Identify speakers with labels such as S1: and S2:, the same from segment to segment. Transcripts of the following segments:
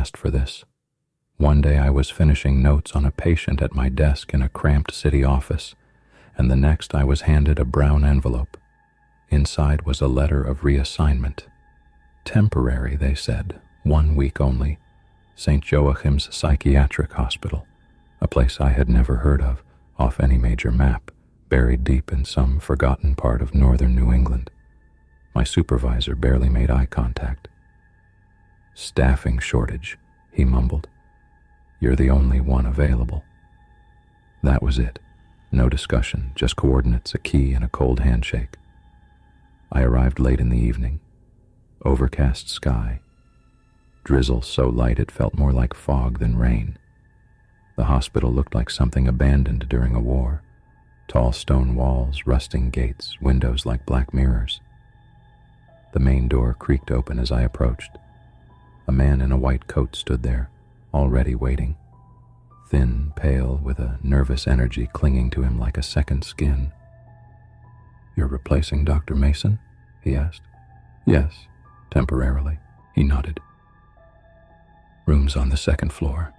S1: asked for this. One day I was finishing notes on a patient at my desk in a cramped city office, and the next I was handed a brown envelope. Inside was a letter of reassignment. Temporary, they said, 1 week only. St. Joachim's Psychiatric Hospital, a place I had never heard of, off any major map, buried deep in some forgotten part of northern New England. My supervisor barely made eye contact. "Staffing shortage," he mumbled. "You're the only one available." That was it. No discussion, just coordinates, a key, and a cold handshake. I arrived late in the evening. Overcast sky. Drizzle so light it felt more like fog than rain. The hospital looked like something abandoned during a war. Tall stone walls, rusting gates, windows like black mirrors. The main door creaked open as I approached. A man in a white coat stood there, already waiting. Thin, pale, with a nervous energy clinging to him like a second skin. "You're replacing Dr. Mason?" he asked. "Yes, temporarily," he nodded. "Rooms on the second floor.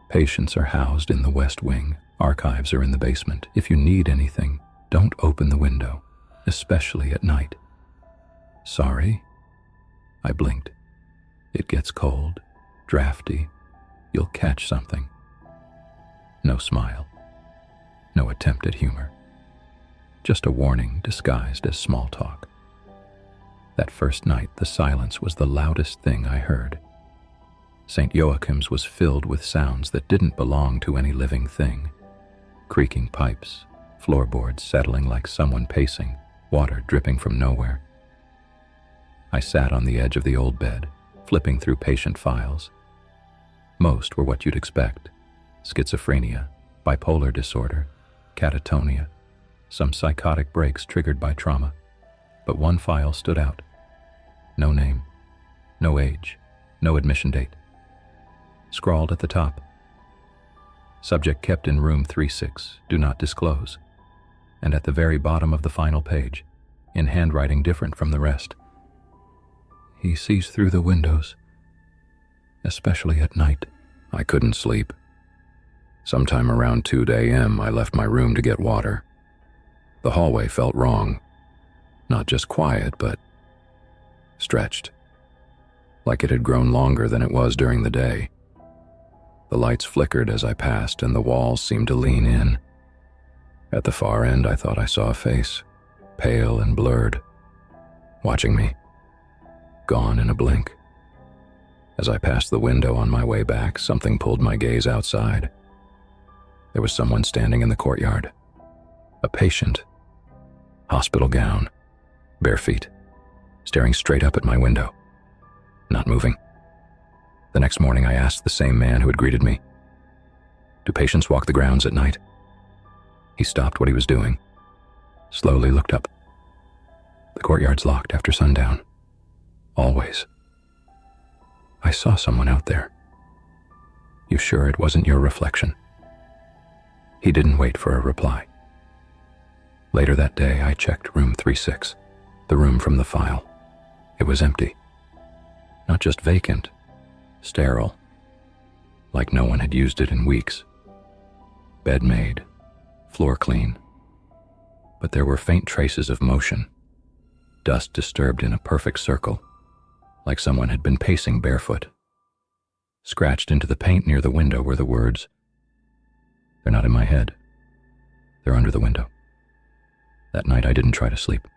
S1: Patients are housed in the west wing. Archives are in the basement. If you need anything, don't open the window, especially at night." "Sorry?" I blinked. "It gets cold, drafty. You'll catch something." No smile. No attempt at humor. Just a warning disguised as small talk. That first night, the silence was the loudest thing I heard. St. Joachim's was filled with sounds that didn't belong to any living thing. Creaking pipes, floorboards settling like someone pacing, water dripping from nowhere. I sat on the edge of the old bed, flipping through patient files. Most were what you'd expect: schizophrenia, bipolar disorder, catatonia, some psychotic breaks triggered by trauma. But one file stood out. No name, no age, no admission date. Scrawled at the top: subject kept in room 36, do not disclose. And at the very bottom of the final page, in handwriting different from the rest: he sees through the windows, especially at night. I couldn't sleep. Sometime around 2 a.m., I left my room to get water. The hallway felt wrong. Not just quiet, but stretched. Like it had grown longer than it was during the day. The lights flickered as I passed, and the walls seemed to lean in. At the far end, I thought I saw a face, pale and blurred, watching me. Gone in a blink. As I passed the window on my way back, something pulled my gaze outside. There was someone standing in the courtyard. A patient. Hospital gown. Bare feet. Staring straight up at my window. Not moving. The next morning I asked the same man who had greeted me, "Do patients walk the grounds at night?" He stopped what he was doing. Slowly looked up. "The courtyard's locked after sundown. Always." "I saw someone out there." "You sure it wasn't your reflection?" He didn't wait for a reply. Later that day, I checked room 36, the room from the file. It was empty. Not just vacant, sterile, like no one had used it in weeks. Bed made, floor clean. But there were faint traces of motion, dust disturbed in a perfect circle, like someone had been pacing barefoot. Scratched into the paint near the window were the words, "They're not in my head. They're under the window." That night I didn't try to sleep.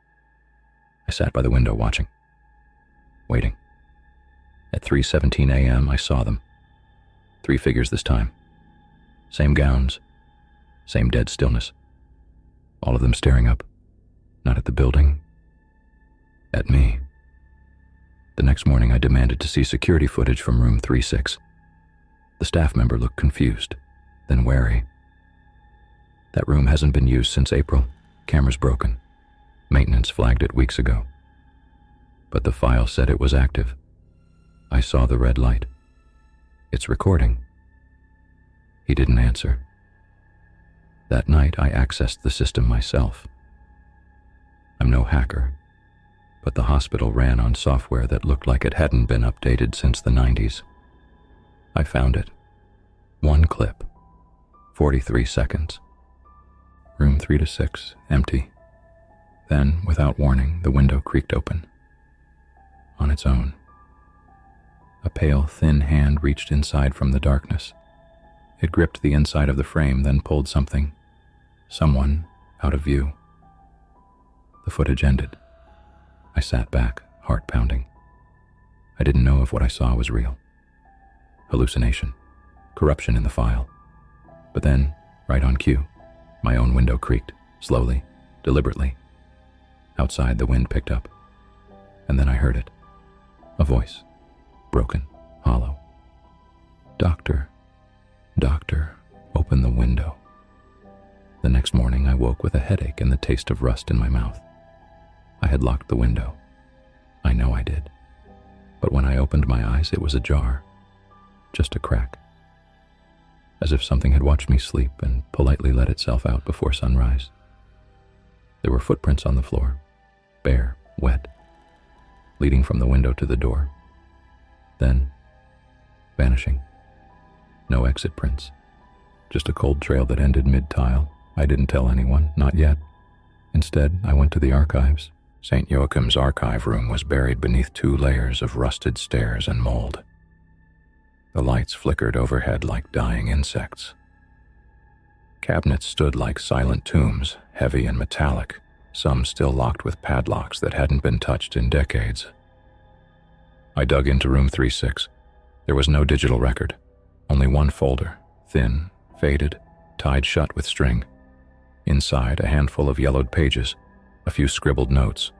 S1: I sat by the window watching, waiting. At 3:17 a.m. I saw them. 3 figures this time. Same gowns, same dead stillness. All of them staring up, not at the building, at me. The next morning I demanded to see security footage from room 36. The staff member looked confused, then wary. "That room hasn't been used since April. Camera's broken. Maintenance flagged it weeks ago." But the file said it was active. I saw the red light. "It's recording." He didn't answer. That night I accessed the system myself. I'm no hacker, but the hospital ran on software that looked like it hadn't been updated since the 90s. I found it. One clip. 43 seconds. Room 3 to 6, empty. Then, without warning, the window creaked open. On its own. A pale, thin hand reached inside from the darkness. It gripped the inside of the frame, then pulled someone, out of view. The footage ended. I sat back, heart pounding. I didn't know if what I saw was real. Hallucination. Corruption in the file. But then, right on cue, my own window creaked, slowly, deliberately. Outside, the wind picked up. And then I heard it. A voice. Broken, hollow. Doctor, open the window. The next morning, I woke with a headache and the taste of rust in my mouth. I had locked the window. I know I did. But when I opened my eyes, it was ajar. Just a crack. As if something had watched me sleep and politely let itself out before sunrise. There were footprints on the floor, bare, wet, leading from the window to the door. Then, vanishing. No exit prints. Just a cold trail that ended mid-tile. I didn't tell anyone, not yet. Instead, I went to the archives. St. Joachim's archive room was buried beneath 2 layers of rusted stairs and mold. The lights flickered overhead like dying insects. Cabinets stood like silent tombs, heavy and metallic, some still locked with padlocks that hadn't been touched in decades. I dug into room 36. There was no digital record, only one folder, thin, faded, tied shut with string. Inside, a handful of yellowed pages, a few scribbled notes,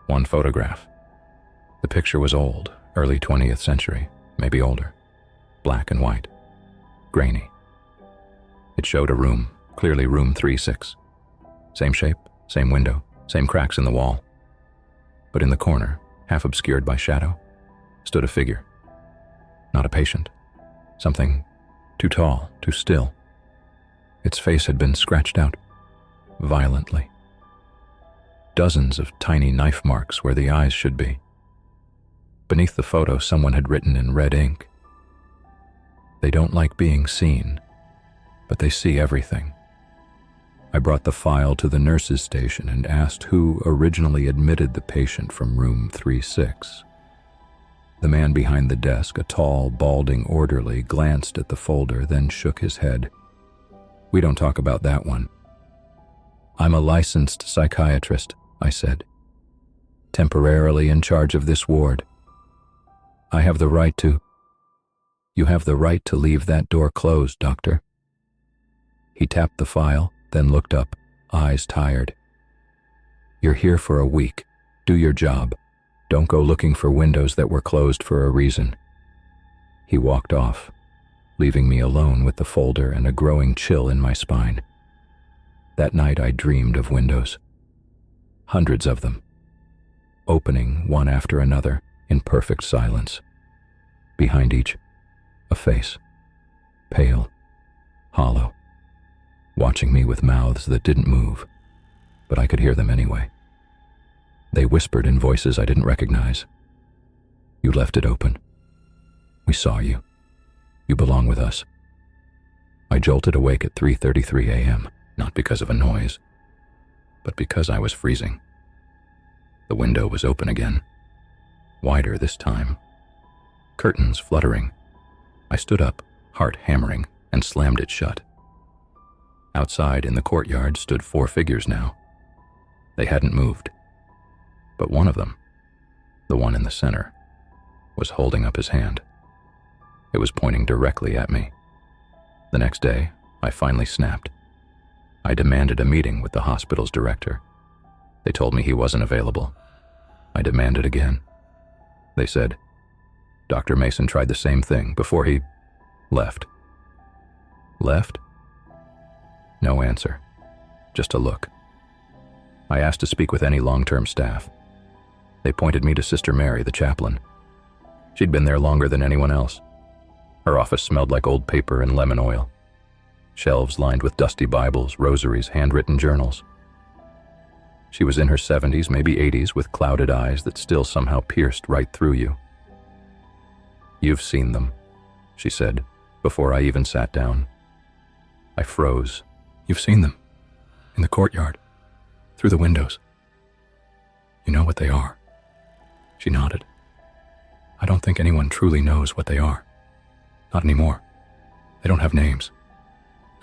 S1: one photograph. The picture was old, early 20th century, maybe older. Black and white, grainy. It showed a room, clearly room 36. Same shape, same window, same cracks in the wall. But in the corner, half obscured by shadow, stood a figure. Not a patient. Something too tall, too still. Its face had been scratched out, violently. Dozens of tiny knife marks where the eyes should be. Beneath the photo, someone had written in red ink, "They don't like being seen, but they see everything." I brought the file to the nurse's station and asked who originally admitted the patient from room 36. The man behind the desk, a tall, balding orderly, glanced at the folder, then shook his head. "We don't talk about that one." "I'm a licensed psychiatrist," I said, "temporarily in charge of this ward. I have the right to—" "You have the right to leave that door closed, doctor." He tapped the file, then looked up, eyes tired. "You're here for a week. Do your job. Don't go looking for windows that were closed for a reason." He walked off, leaving me alone with the folder and a growing chill in my spine. That night I dreamed of windows. Hundreds of them. Opening one after another in perfect silence. Behind each, a face. Pale. Hollow. Watching me with mouths that didn't move, but I could hear them anyway. They whispered in voices I didn't recognize. "You left it open. We saw you. You belong with us." I jolted awake at 3:33 a.m., not because of a noise, but because I was freezing. The window was open again. Wider this time. Curtains fluttering. I stood up, heart hammering, and slammed it shut. Outside in the courtyard stood 4 figures now. They hadn't moved. But one of them, the one in the center, was holding up his hand. It was pointing directly at me. The next day, I finally snapped. I demanded a meeting with the hospital's director. They told me he wasn't available. I demanded again. They said, "Dr. Mason tried the same thing before he left." Left? No answer. Just a look. I asked to speak with any long-term staff. They pointed me to Sister Mary, the chaplain. She'd been there longer than anyone else. Her office smelled like old paper and lemon oil. Shelves lined with dusty Bibles, rosaries, handwritten journals. She was in her 70s, maybe 80s, with clouded eyes that still somehow pierced right through you. "You've seen them," she said, before I even sat down. I froze. You've seen them. In the courtyard. Through the windows. You know what they are. She nodded. I don't think anyone truly knows what they are. Not anymore. They don't have names.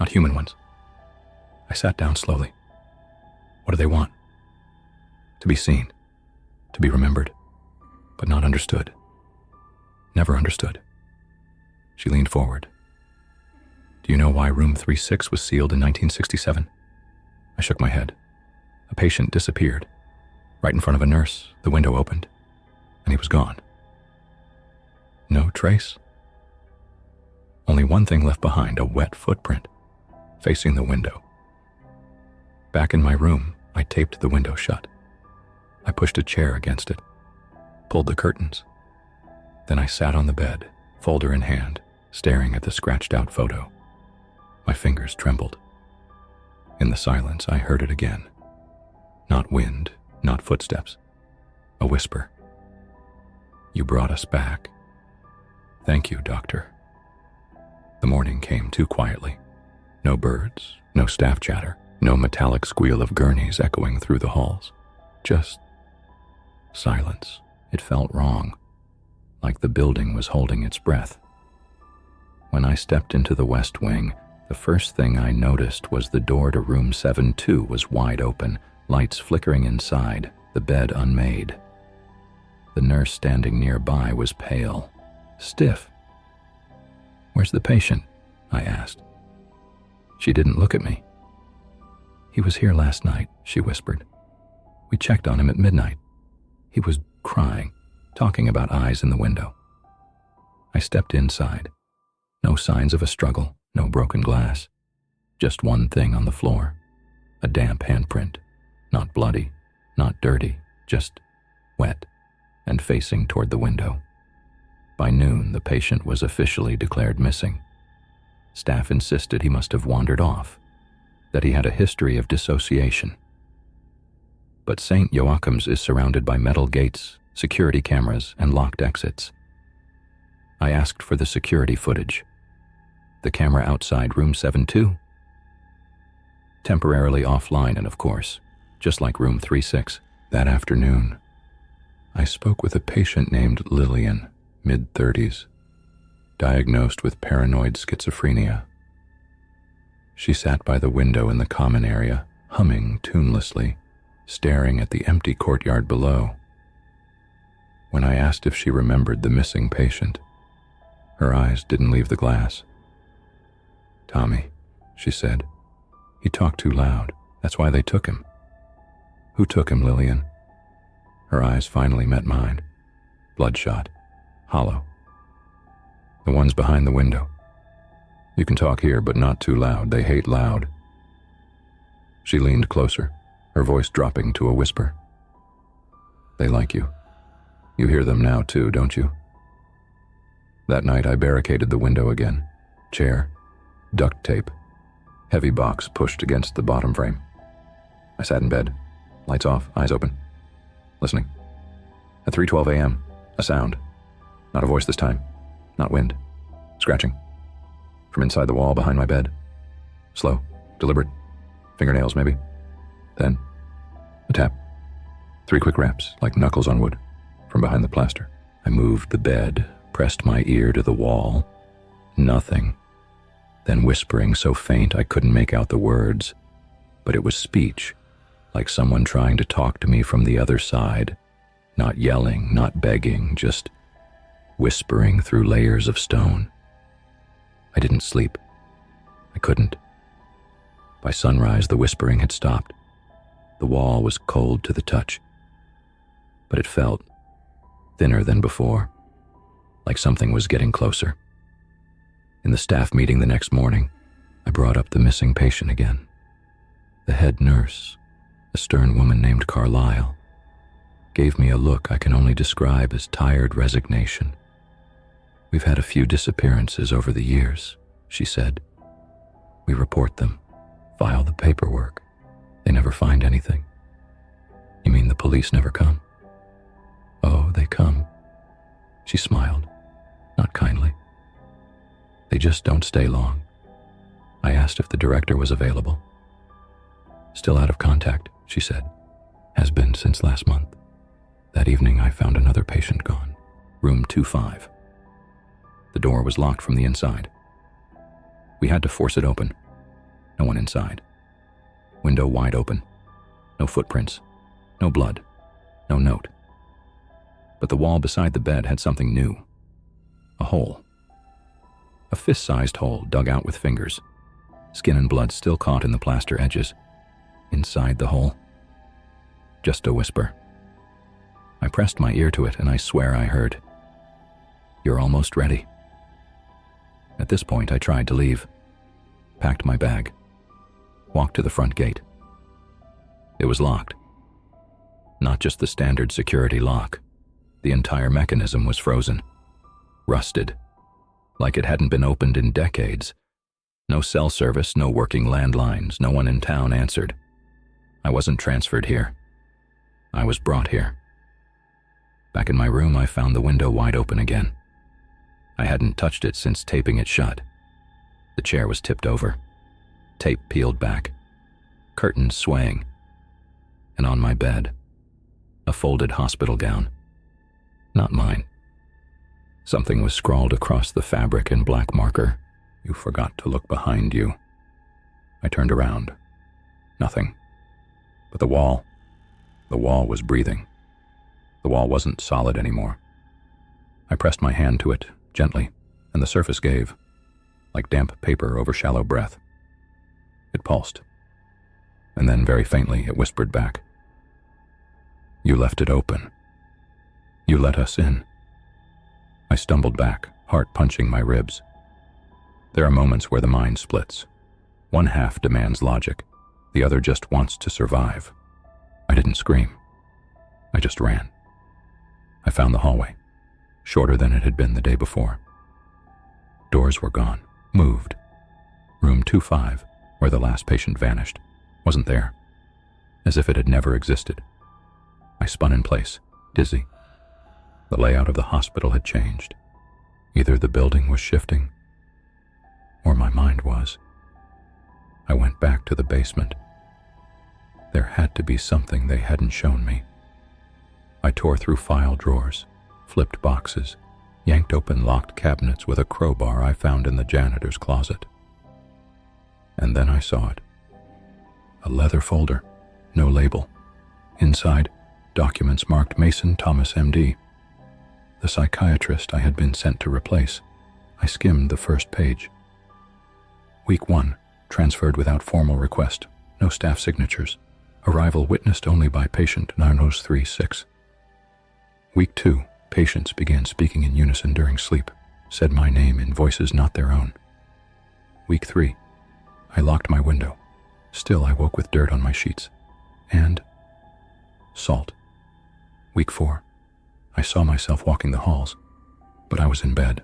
S1: Not human ones. I sat down slowly. What do they want? To be seen. To be remembered. But not understood. Never understood. She leaned forward. Do you know why room 36 was sealed in 1967? I shook my head. A patient disappeared. Right in front of a nurse, the window opened, and he was gone. No trace? Only one thing left behind, a wet footprint, facing the window. Back in my room, I taped the window shut. I pushed a chair against it, pulled the curtains. Then I sat on the bed, folder in hand, staring at the scratched-out photo. My fingers trembled. In the silence, I heard it again. Not wind, not footsteps. A whisper. You brought us back. Thank you, Doctor. The morning came too quietly. No birds, no staff chatter, no metallic squeal of gurneys echoing through the halls. Just silence. It felt wrong, like the building was holding its breath. When I stepped into the West Wing, the first thing I noticed was the door to room 7-2 was wide open, lights flickering inside, the bed unmade. The nurse standing nearby was pale, stiff. Where's the patient? I asked. She didn't look at me. He was here last night, she whispered. We checked on him at midnight. He was crying, talking about eyes in the window. I stepped inside. No signs of a struggle, no broken glass. Just one thing on the floor. A damp handprint. Not bloody, not dirty, just wet, and facing toward the window. By noon, the patient was officially declared missing. Staff insisted he must have wandered off, that he had a history of dissociation. But St. Joachim's is surrounded by metal gates, security cameras, and locked exits. I asked for the security footage. The camera outside room 7-2? Temporarily offline, and of course, just like room 36. That afternoon, I spoke with a patient named Lillian, mid-30s, diagnosed with paranoid schizophrenia. She sat by the window in the common area, humming tunelessly, staring at the empty courtyard below. When I asked if she remembered the missing patient, her eyes didn't leave the glass. Tommy, she said. He talked too loud. That's why they took him. Who took him, Lillian? Her eyes finally met mine. Bloodshot. Hollow. The ones behind the window. You can talk here, but not too loud. They hate loud. She leaned closer, her voice dropping to a whisper. They like you. You hear them now too, don't you? That night I barricaded the window again. Chair. Duct tape. Heavy box pushed against the bottom frame. I sat in bed. Lights off, eyes open. Listening. At 3:12 a.m., a sound. Not a voice this time. Not wind. Scratching. From inside the wall behind my bed. Slow. Deliberate. Fingernails, maybe. Then, a tap. 3 quick raps, like knuckles on wood, from behind the plaster. I moved the bed, pressed my ear to the wall. Nothing. Then whispering so faint I couldn't make out the words. But it was speech, like someone trying to talk to me from the other side. Not yelling, not begging, just whispering through layers of stone. I didn't sleep. I couldn't. By sunrise, the whispering had stopped. The wall was cold to the touch. But it felt thinner than before, like something was getting closer. In the staff meeting the next morning, I brought up the missing patient again. The head nurse, a stern woman named Carlisle, gave me a look I can only describe as tired resignation. We've had a few disappearances over the years, she said. We report them, file the paperwork. They never find anything. You mean the police never come? Oh, they come. She smiled, not kindly. They just don't stay long. I asked if the director was available. Still out of contact, she said. Has been since last month. That evening I found another patient gone. Room 25. The door was locked from the inside. We had to force it open. No one inside. Window wide open. No footprints. No blood. No note. But the wall beside the bed had something new. A hole. A fist-sized hole dug out with fingers. Skin and blood still caught in the plaster edges. Inside the hole, just a whisper. I pressed my ear to it and I swear I heard, "You're almost ready." At this point, I tried to leave, packed my bag, walked to the front gate. It was locked. Not just the standard security lock. The entire mechanism was frozen, rusted, like it hadn't been opened in decades. No cell service, no working landlines, no one in town answered. I wasn't transferred here. I was brought here. Back in my room, I found the window wide open again. I hadn't touched it since taping it shut. The chair was tipped over, tape peeled back, curtains swaying, and on my bed, a folded hospital gown. Not mine. Something was scrawled across the fabric in black marker. "You forgot to look behind you." I turned around. Nothing. But the wall was breathing. The wall wasn't solid anymore. I pressed my hand to it, gently, and the surface gave, like damp paper over shallow breath. It pulsed. And then, very faintly, it whispered back, "You left it open. You let us in." I stumbled back, heart punching my ribs. There are moments where the mind splits. One half demands logic. The other just wants to survive. I didn't scream. I just ran. I found the hallway, shorter than it had been the day before. Doors were gone, moved. Room 25, where the last patient vanished, wasn't there, as if it had never existed. I spun in place, dizzy. The layout of the hospital had changed. Either the building was shifting, or my mind was. I went back to the basement. There had to be something they hadn't shown me. I tore through file drawers, flipped boxes, yanked open locked cabinets with a crowbar I found in the janitor's closet. And then I saw it. A leather folder, no label. Inside, documents marked Mason Thomas, MD. The psychiatrist I had been sent to replace. I skimmed the first page. Week 1, transferred without formal request, no staff signatures. Arrival witnessed only by patient 903-6. Week 2, patients began speaking in unison during sleep, said my name in voices not their own. Week 3, I locked my window. Still, I woke with dirt on my sheets. And salt. Week 4, I saw myself walking the halls, but I was in bed.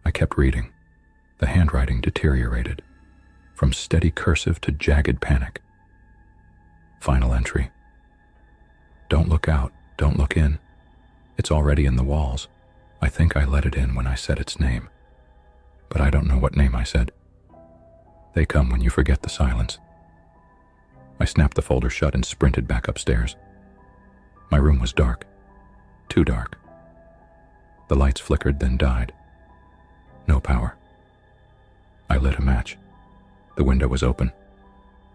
S1: I kept reading. The handwriting deteriorated, from steady cursive to jagged panic. Final entry. Don't look out, don't look in. It's already in the walls. I think I let it in when I said its name. But I don't know what name I said. They come when you forget the silence. I snapped the folder shut and sprinted back upstairs. My room was dark. Too dark. The lights flickered, then died. No power. I lit a match. The window was open,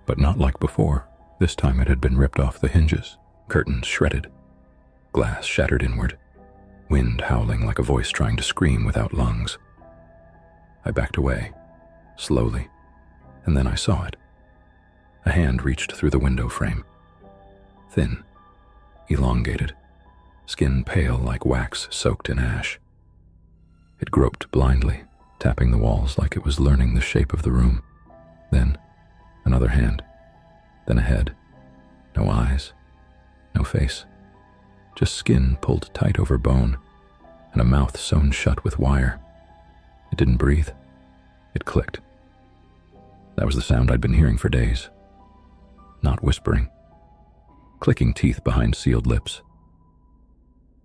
S1: but not like before. This time it had been ripped off the hinges, curtains shredded, glass shattered inward, wind howling like a voice trying to scream without lungs. I backed away, slowly, and then I saw it. A hand reached through the window frame. Thin, elongated, skin pale like wax soaked in ash. It groped blindly, tapping the walls like it was learning the shape of the room. Then, another hand. Then a head. No eyes. No face. Just skin pulled tight over bone, and a mouth sewn shut with wire. It didn't breathe. It clicked. That was the sound I'd been hearing for days. Not whispering. Clicking teeth behind sealed lips.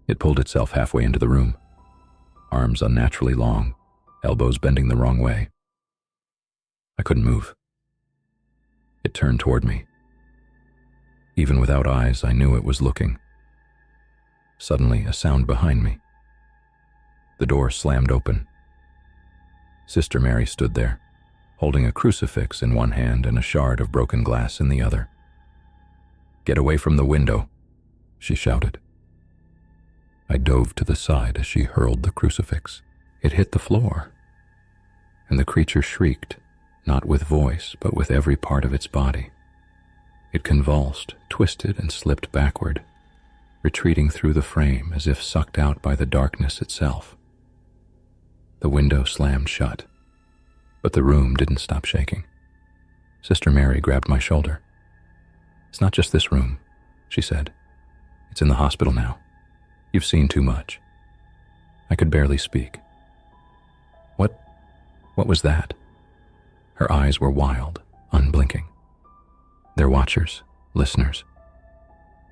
S1: It pulled itself halfway into the room. Arms unnaturally long, elbows bending the wrong way. I couldn't move. It turned toward me. Even without eyes, I knew it was looking. Suddenly, a sound behind me. The door slammed open. Sister Mary stood there, holding a crucifix in one hand and a shard of broken glass in the other. "Get away from the window," she shouted. I dove to the side as she hurled the crucifix. It hit the floor, and the creature shrieked, not with voice, but with every part of its body. It convulsed, twisted, and slipped backward, retreating through the frame as if sucked out by the darkness itself. The window slammed shut, but the room didn't stop shaking. Sister Mary grabbed my shoulder. "It's not just this room," she said. "It's in the hospital now. You've seen too much." I could barely speak. What was that? Her eyes were wild, unblinking. They're watchers, listeners.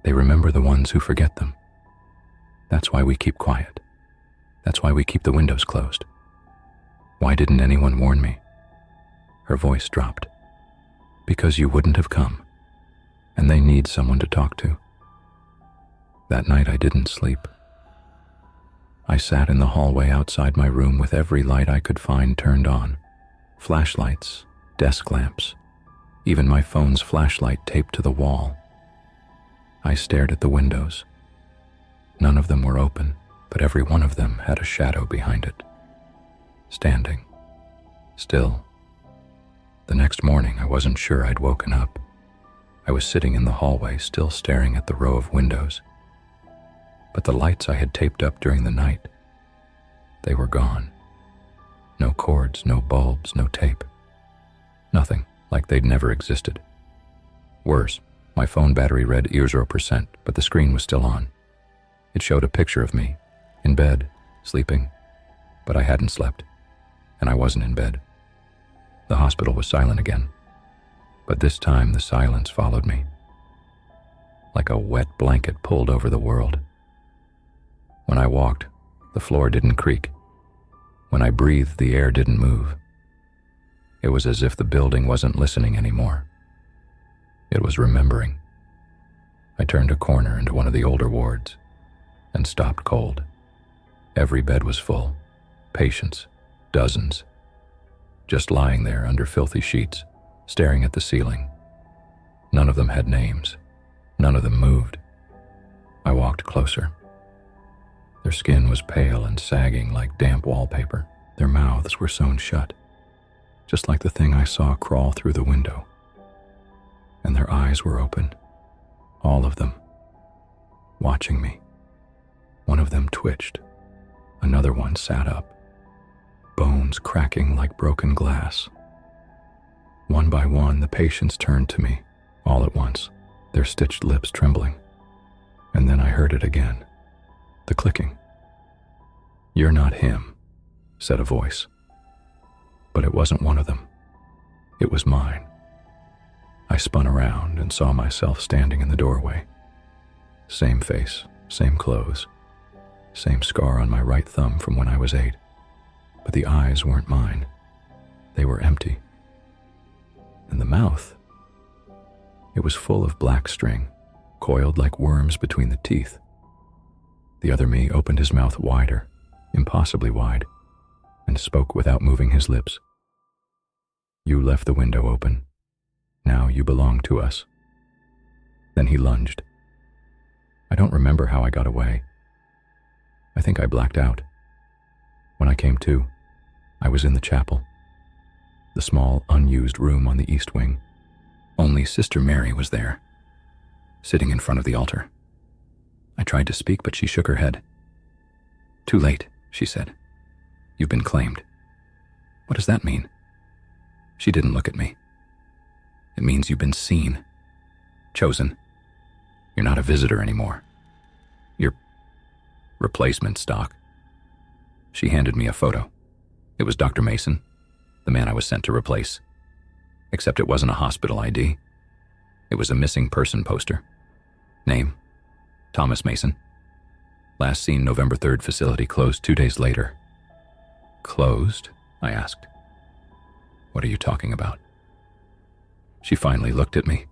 S1: They remember the ones who forget them. That's why we keep quiet. That's why we keep the windows closed. Why didn't anyone warn me? Her voice dropped. Because you wouldn't have come, and they need someone to talk to. That night I didn't sleep. I sat in the hallway outside my room with every light I could find turned on. Flashlights, desk lamps, even my phone's flashlight taped to the wall. I stared at the windows. None of them were open, but every one of them had a shadow behind it. Standing. Still. The next morning, I wasn't sure I'd woken up. I was sitting in the hallway, still staring at the row of windows. But the lights I had taped up during the night, they were gone. No cords, no bulbs, no tape. Nothing, like they'd never existed. Worse, my phone battery read 0%, but the screen was still on. It showed a picture of me, in bed, sleeping, but I hadn't slept, and I wasn't in bed. The hospital was silent again, but this time the silence followed me, like a wet blanket pulled over the world. When I walked, the floor didn't creak. When I breathed, the air didn't move. It was as if the building wasn't listening anymore. It was remembering. I turned a corner into one of the older wards and stopped cold. Every bed was full. Patients, dozens, just lying there under filthy sheets, staring at the ceiling. None of them had names. None of them moved. I walked closer. Their skin was pale and sagging like damp wallpaper. Their mouths were sewn shut, just like the thing I saw crawl through the window. And their eyes were open, all of them, watching me. One of them twitched. Another one sat up, bones cracking like broken glass. One by one, the patients turned to me, all at once, their stitched lips trembling. And then I heard it again. The clicking. "You're not him," said a voice. But it wasn't one of them. It was mine. I spun around and saw myself standing in the doorway. Same face, same clothes, same scar on my right thumb from when I was 8. But the eyes weren't mine. They were empty. And the mouth, it was full of black string, coiled like worms between the teeth. The other me opened his mouth wider, impossibly wide, and spoke without moving his lips. "You left the window open. Now you belong to us." Then he lunged. I don't remember how I got away. I think I blacked out. When I came to, I was in the chapel, the small, unused room on the east wing. Only Sister Mary was there, sitting in front of the altar. I tried to speak, but she shook her head. "Too late," she said. "You've been claimed." "What does that mean?" She didn't look at me. "It means you've been seen, chosen. You're not a visitor anymore. You're replacement stock." She handed me a photo. It was Dr. Mason, the man I was sent to replace. Except it wasn't a hospital ID. It was a missing person poster. Name: Thomas Mason. Last seen November 3rd, facility closed 2 days later. Closed? I asked. What are you talking about? She finally looked at me.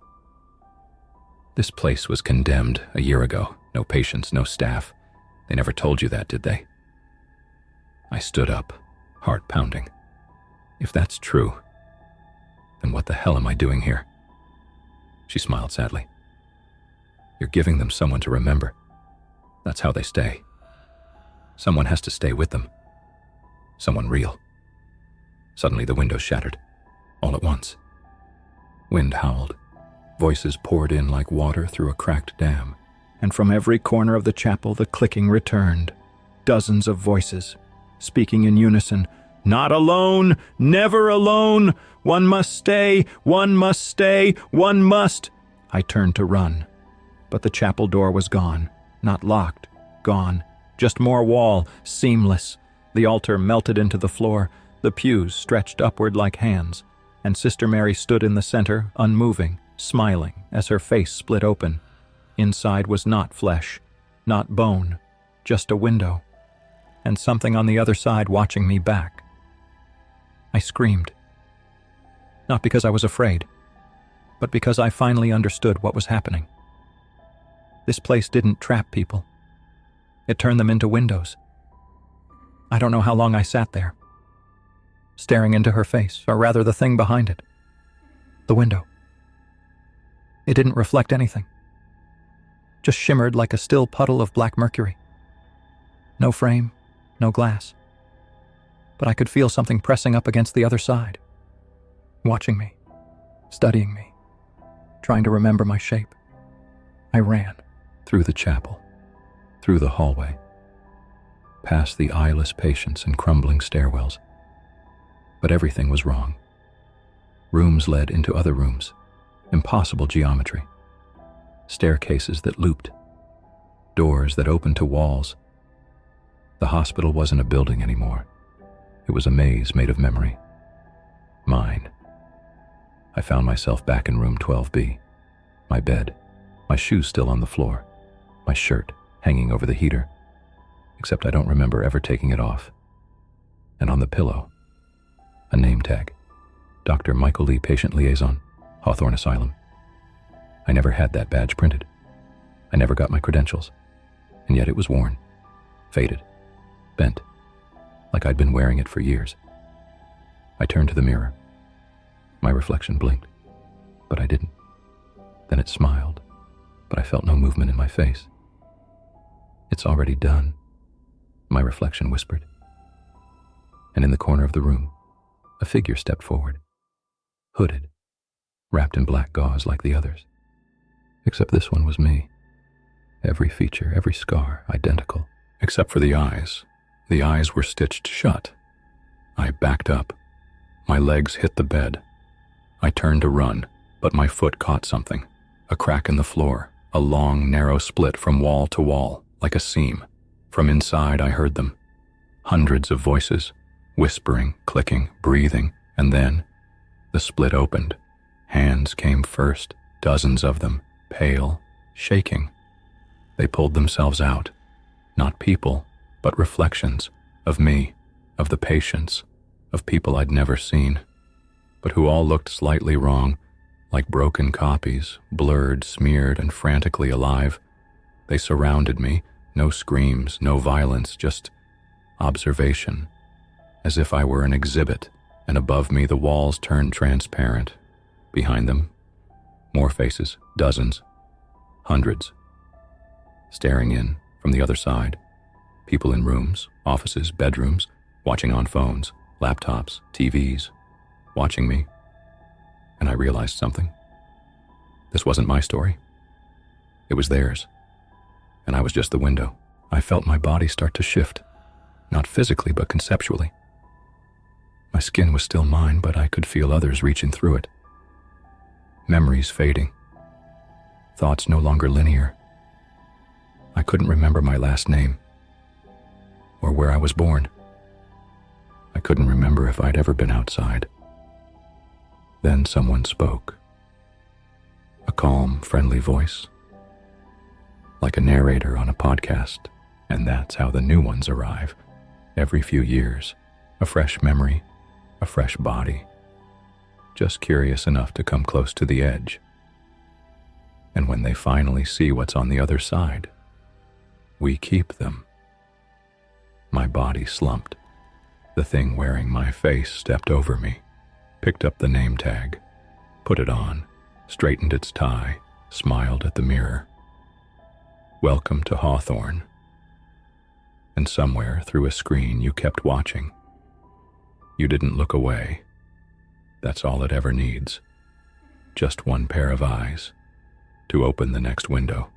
S1: This place was condemned a year ago. No patients, no staff. They never told you that, did they? I stood up, heart pounding. If that's true, then what the hell am I doing here? She smiled sadly. You're giving them someone to remember. That's how they stay. Someone has to stay with them. Someone real. Suddenly the window shattered, all at once. Wind howled. Voices poured in like water through a cracked dam, and from every corner of the chapel the clicking returned. Dozens of voices, speaking in unison. Not alone! Never alone! One must stay! One must stay! One must! I turned to run, but the chapel door was gone. Not locked. Gone. Just more wall, seamless. The altar melted into the floor. The pews stretched upward like hands, and Sister Mary stood in the center, unmoving, smiling as her face split open. Inside was not flesh, not bone, just a window, and something on the other side watching me back. I screamed. Not because I was afraid, but because I finally understood what was happening. This place didn't trap people. It turned them into windows. I don't know how long I sat there, staring into her face, or rather the thing behind it. The window. It didn't reflect anything. Just shimmered like a still puddle of black mercury. No frame, no glass. But I could feel something pressing up against the other side, watching me, studying me, trying to remember my shape. I ran. Through the chapel, through the hallway, past the eyeless patients and crumbling stairwells. But everything was wrong. Rooms led into other rooms, impossible geometry. Staircases that looped, doors that opened to walls. The hospital wasn't a building anymore. It was a maze made of memory. Mine. I found myself back in room 12B. My bed, my shoes still on the floor, my shirt hanging over the heater, except I don't remember ever taking it off. And on the pillow, a name tag. Dr. Michael Lee, Patient Liaison, Hawthorne Asylum. I never had that badge printed. I never got my credentials, and yet it was worn, faded, bent, like I'd been wearing it for years. I turned to the mirror. My reflection blinked, but I didn't. Then it smiled, but I felt no movement in my face. It's already done, my reflection whispered. And in the corner of the room, a figure stepped forward, hooded, wrapped in black gauze like the others. Except this one was me. Every feature, every scar, identical, except for the eyes. The eyes were stitched shut. I backed up. My legs hit the bed. I turned to run, but my foot caught something. A crack in the floor, a long, narrow split from wall to wall, like a seam. From inside I heard them. Hundreds of voices, whispering, clicking, breathing, and then the split opened. Hands came first, dozens of them, pale, shaking. They pulled themselves out. Not people, but reflections of me, of the patients, of people I'd never seen, but who all looked slightly wrong, like broken copies, blurred, smeared, and frantically alive. They surrounded me, no screams, no violence, just observation, as if I were an exhibit, and above me the walls turned transparent. Behind them, more faces, dozens, hundreds, staring in from the other side. People in rooms, offices, bedrooms, watching on phones, laptops, TVs, watching me. And I realized something. This wasn't my story. It was theirs. And I was just the window. I felt my body start to shift, not physically, but conceptually. My skin was still mine, but I could feel others reaching through it. Memories fading. Thoughts no longer linear. I couldn't remember my last name, or where I was born. I couldn't remember if I'd ever been outside. Then someone spoke. A calm, friendly voice, like a narrator on a podcast, and that's how the new ones arrive. Every few years, a fresh memory, a fresh body, just curious enough to come close to the edge. And when they finally see what's on the other side, we keep them. My body slumped. The thing wearing my face stepped over me, picked up the name tag, put it on, straightened its tie, smiled at the mirror. Welcome to Hawthorne. And somewhere through a screen you kept watching. You didn't look away. That's all it ever needs. Just one pair of eyes to open the next window.